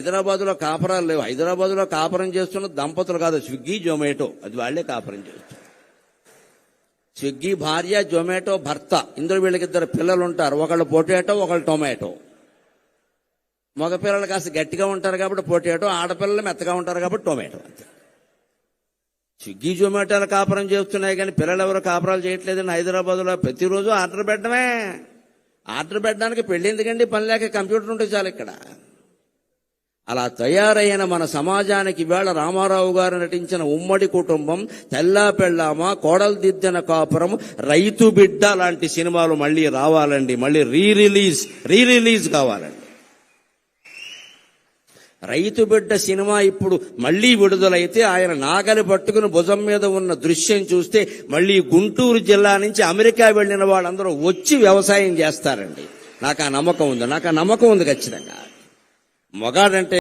హైదరాబాద్లో కాపురాలు లేవు. హైదరాబాద్లో కాపురం చేస్తున్న దంపతులు కాదు, స్విగ్గీ జొమాటో, అది వాళ్లే కాపురం చేస్తారు. స్విగ్గీ భార్య, జొమాటో భర్త, ఇందులో వీళ్ళకిద్దరు పిల్లలు ఉంటారు. ఒకళ్ళు పొటాటో, ఒకళ్ళు టొమాటో. మగ పిల్లలు కాస్త గట్టిగా ఉంటారు కాబట్టి పొటాటో, ఆడపిల్లలు మెత్తగా ఉంటారు కాబట్టి టొమాటో. అంతే. స్విగ్గీ జొమాటోలు కాపురం చేస్తున్నాయి కానీ పిల్లలు ఎవరు కాపురాలు చేయట్లేదండి. హైదరాబాద్లో ప్రతిరోజు ఆర్డర్ పెట్టడమే. ఆర్డర్ పెట్టడానికి పెళ్లి ఎందుకండి? పని లేక కంప్యూటర్ ఉంటే చాలు ఇక్కడ. అలా తయారైన మన సమాజానికి ఇవాళ రామారావు గారు నటించిన ఉమ్మడి కుటుంబం, తెల్లా పెళ్ళామ, కోడలు దిద్దిన కాపురం, రైతు బిడ్డ లాంటి సినిమాలు మళ్ళీ రావాలండి. మళ్ళీ రీ రిలీజ్ కావాలండి. రైతు బిడ్డ సినిమా ఇప్పుడు మళ్లీ విడుదలైతే ఆయన నాగలి పట్టుకుని భుజం మీద ఉన్న దృశ్యం చూస్తే మళ్లీ గుంటూరు జిల్లా నుంచి అమెరికా వెళ్లిన వాళ్ళందరూ వచ్చి వ్యవసాయం చేస్తారండి. నాకు ఆ నమ్మకం ఉంది ఖచ్చితంగా. మగాడంటే